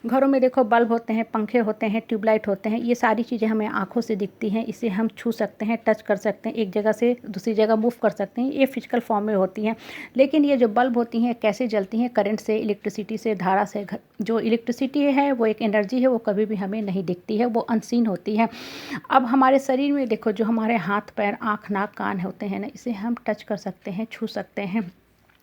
घरों में देखो बल्ब होते हैं, पंखे होते हैं, ट्यूबलाइट होते हैं, ये सारी चीज़ें हमें आँखों से दिखती हैं। इसे हम छू सकते हैं, टच कर सकते हैं, एक जगह से दूसरी जगह मूव कर सकते हैं, ये फिजिकल फॉर्म में होती हैं। लेकिन ये जो बल्ब होती हैं कैसे जलती हैं? करंट से, इलेक्ट्रिसिटी से, धारा से। जो इलेक्ट्रिसिटी है वो एक एनर्जी है, वो कभी भी हमें नहीं दिखती है, वो अनसीन होती है। अब हमारे शरीर में देखो जो हमारे हाथ, पैर, आँख, नाक, कान होते हैं ना, इसे हम टच कर सकते हैं, छू सकते हैं।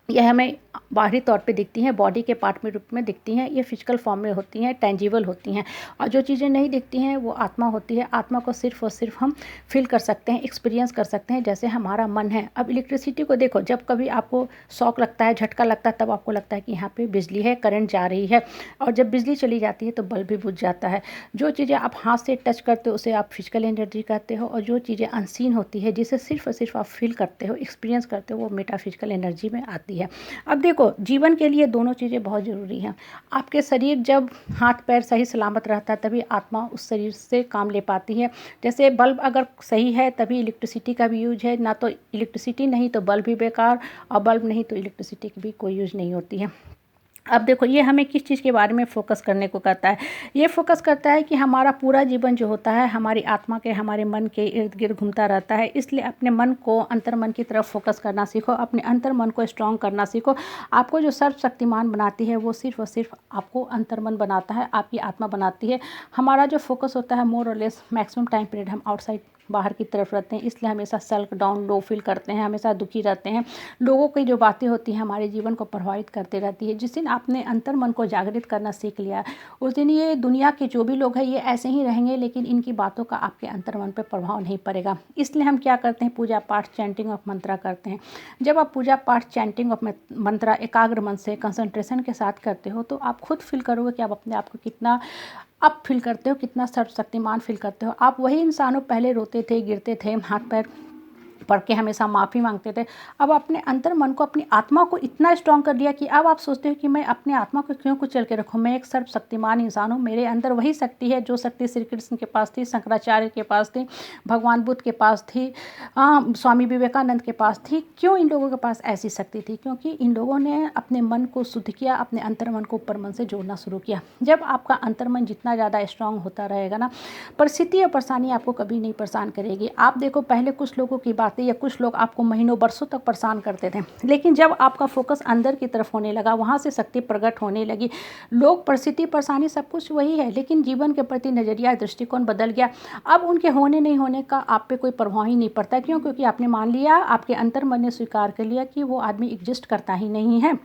यह हमें बाहरी तौर पे दिखती हैं, बॉडी के पार्ट में रूप में दिखती हैं, ये फिजिकल फॉर्म में होती हैं, टेंजिबल होती हैं। और जो चीज़ें नहीं दिखती हैं वो आत्मा होती है। आत्मा को सिर्फ़ और सिर्फ हम फील कर सकते हैं, एक्सपीरियंस कर सकते हैं, जैसे हमारा मन है। अब इलेक्ट्रिसिटी को देखो, जब कभी आपको शॉक लगता है, झटका लगता है, तब आपको लगता है कि यहाँ पे बिजली है, करंट जा रही है। और जब बिजली चली जाती है तो बल्ब भी बुझ जाता है। जो चीज़ें आप हाथ से टच करते हो उसे आप फिजिकल एनर्जी कहते हो, और जो चीज़ें अनसीन होती है जिसे सिर्फ़ और सिर्फ आप फील करते हो, एक्सपीरियंस करते हो, वो मेटाफिजिकल एनर्जी में आती है। अब देखो जीवन के लिए दोनों चीज़ें बहुत ज़रूरी हैं। आपके शरीर जब हाथ पैर सही सलामत रहता है तभी आत्मा उस शरीर से काम ले पाती है। जैसे बल्ब अगर सही है तभी इलेक्ट्रिसिटी का भी यूज है, ना तो इलेक्ट्रिसिटी नहीं तो बल्ब भी बेकार, और बल्ब नहीं तो इलेक्ट्रिसिटी की भी कोई यूज नहीं होती है। अब देखो ये हमें किस चीज़ के बारे में फ़ोकस करने को कहता है? ये फ़ोकस करता है कि हमारा पूरा जीवन जो होता है हमारी आत्मा के, हमारे मन के इर्द गिर्द घूमता रहता है। इसलिए अपने मन को अंतर मन की तरफ फ़ोकस करना सीखो, अपने अंतर मन को स्ट्रॉन्ग करना सीखो। आपको जो सर्वशक्तिमान बनाती है वो सिर्फ़ और सिर्फ आपको अंतर मन बनाता है, आपकी आत्मा बनाती है। हमारा जो फ़ोकस होता है मोर और लेस मैक्सिमम टाइम पीरियड हम आउटसाइड बाहर की तरफ रहते हैं, इसलिए हमेशा सेल्फ डाउन लो फील करते हैं, हमेशा दुखी रहते हैं। लोगों की जो बातें होती हैं हमारे जीवन को प्रभावित करते रहती है। जिस दिन आपने अंतर मन को जागृत करना सीख लिया उस दिन ये दुनिया के जो भी लोग हैं ये ऐसे ही रहेंगे, लेकिन इनकी बातों का आपके अंतर मन पर प्रभाव नहीं पड़ेगा। इसलिए हम क्या करते हैं? पूजा पाठ, चैंटिंग ऑफ मंत्रा करते हैं। जब आप पूजा पाठ, चैंटिंग ऑफ मंत्रा एकाग्र मन से कंसंट्रेशन के साथ करते हो तो आप खुद फील करोगे कि आप अपने आप को कितना आप फील करते हो, कितना सर्वशक्तिमान फील करते हो। आप वही इंसानों पहले रोते थे, गिरते थे, हाथ पैर पढ़ के हमेशा माफ़ी मांगते थे। अब अपने अंतर मन को, अपनी आत्मा को इतना स्ट्रॉन्ग कर दिया कि अब आप सोचते हो कि मैं अपने आत्मा को क्यों कुचल के रखूँ? मैं एक सर्वशक्तिमान इंसान हूँ, मेरे अंदर वही शक्ति है जो शक्ति श्री कृष्ण के पास थी, शंकराचार्य के पास थी, भगवान बुद्ध के पास थी, स्वामी विवेकानंद के पास थी। क्यों इन लोगों के पास ऐसी शक्ति थी? क्योंकि इन लोगों ने अपने मन को शुद्ध किया, अपने अंतर मन को ऊपर मन से जोड़ना शुरू किया। जब आपका अंतर मन जितना ज़्यादा स्ट्रॉन्ग होता रहेगा ना, परिस्थिति और परेशानी आपको कभी नहीं परेशान करेगी। आप देखो पहले कुछ लोगों की बातें या कुछ लोग आपको महीनों बरसों तक परेशान करते थे, लेकिन जब आपका फोकस अंदर की तरफ होने लगा, वहाँ से शक्ति प्रकट होने लगी। लोग, परिस्थिति, परेशानी सब कुछ वही है, लेकिन जीवन के प्रति नज़रिया, दृष्टिकोण बदल गया। अब उनके होने नहीं होने का आप पे कोई प्रभाव ही नहीं पड़ता। क्यों? क्योंकि आपने मान लिया, आपके अंतर मन ने स्वीकार कर लिया कि वो आदमी एग्जिस्ट करता ही नहीं है।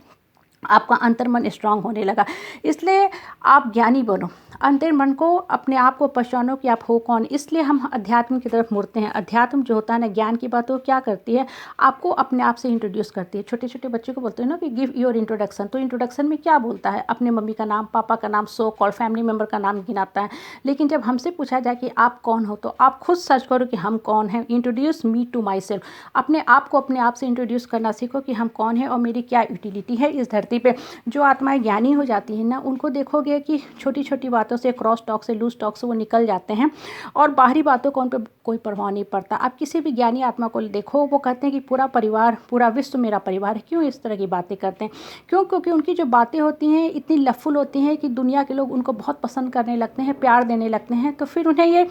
आपका अंतर्मन स्ट्रांग होने लगा। इसलिए आप ज्ञानी बनो, अंतर मन को, अपने आप को पहचानो कि आप हो कौन। इसलिए हम अध्यात्म की तरफ मुड़ते हैं। अध्यात्म जो होता है ना, ज्ञान की बात, वो क्या करती है? आपको अपने आप से इंट्रोड्यूस करती है। छोटे छोटे बच्चों को बोलते हैं ना कि गिव योर इंट्रोडक्शन, तो इंट्रोडक्शन में क्या बोलता है? अपने मम्मी का नाम, पापा का नाम, सो कॉल फैमिली मेम्बर का नाम गिनाता है। लेकिन जब हमसे पूछा जाए कि आप कौन हो, तो आप खुद सर्च करो कि हम कौन हैं। Introduce me to myself, अपने आप को अपने आप से इंट्रोड्यूस करना सीखो कि हम कौन हैं और मेरी क्या यूटिलिटी है इस धरती पे। जो आत्माएं ज्ञानी हो जाती हैं ना, उनको देखोगे कि छोटी छोटी बातों से, क्रॉस टॉक से, लूज टॉक से वो निकल जाते हैं और बाहरी बातों का उन पर कोई प्रभाव नहीं पड़ता। आप किसी भी ज्ञानी आत्मा को देखो, वो कहते हैं कि पूरा परिवार, पूरा विश्व मेरा परिवार है। क्यों इस तरह की बातें करते हैं? क्यों? क्योंकि उनकी जो बातें होती हैं इतनी लवफुल होती हैं कि दुनिया के लोग उनको बहुत पसंद करने लगते हैं, प्यार देने लगते हैं। तो फिर उन्हें ये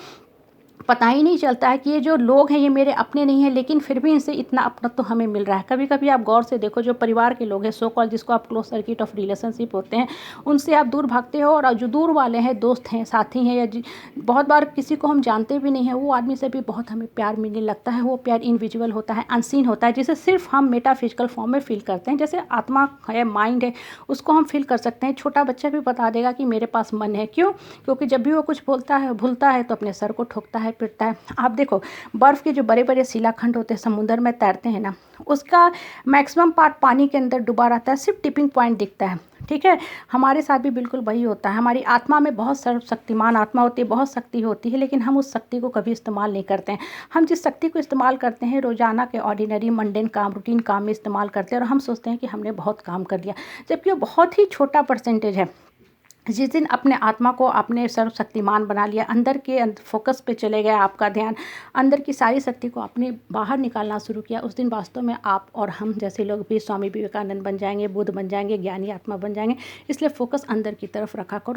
पता ही नहीं चलता है कि ये जो लोग हैं ये मेरे अपने नहीं हैं, लेकिन फिर भी इनसे इतना अपना तो हमें मिल रहा है। कभी कभी आप गौर से देखो, जो परिवार के लोग हैं, सो कॉल, जिसको आप क्लोज सर्किट ऑफ रिलेशनशिप होते हैं, उनसे आप दूर भागते हो, और जो दूर वाले हैं, दोस्त हैं, साथी हैं, या बहुत बार किसी को हम जानते भी नहीं हैं, वो आदमी से भी बहुत हमें प्यार मिलने लगता है। वो प्यार इनविजिबल होता है, अनसीन होता है, जिसे सिर्फ हम मेटाफिजिकल फॉर्म में फील करते हैं। जैसे आत्मा है, माइंड है, उसको हम फील कर सकते हैं। छोटा बच्चा भी बता देगा कि मेरे पास मन है। क्यों? क्योंकि जब भी वो कुछ बोलता है, भूलता है, तो अपने सर को ठोकता है, पिटता है। आप देखो बर्फ़ के जो बड़े बड़े शिलाखंड होते हैं, समुद्र में तैरते हैं ना, उसका मैक्सिमम पार्ट पानी के अंदर डूबा रहता है, सिर्फ टिपिंग पॉइंट दिखता है। ठीक है, हमारे साथ भी बिल्कुल वही होता है। हमारी आत्मा में बहुत सर्वशक्तिमान आत्मा होती है, बहुत शक्ति होती है, लेकिन हम उस शक्ति को कभी इस्तेमाल नहीं करते हैं। हम जिस शक्ति को इस्तेमाल करते हैं रोजाना के ऑर्डिनरी मंडेन काम, रूटीन काम में इस्तेमाल करते हैं, और हम सोचते हैं कि हमने बहुत काम कर लिया, जबकि वो बहुत ही छोटा परसेंटेज है। जिस दिन अपने आत्मा को आपने सर्वशक्तिमान बना लिया, अंदर के फोकस पे चले गया आपका ध्यान, अंदर की सारी शक्ति को आपने बाहर निकालना शुरू किया, उस दिन वास्तव में आप और हम जैसे लोग भी स्वामी विवेकानंद बन जाएंगे, बुद्ध बन जाएंगे, ज्ञानी आत्मा बन जाएंगे। इसलिए फोकस अंदर की तरफ रखा करो।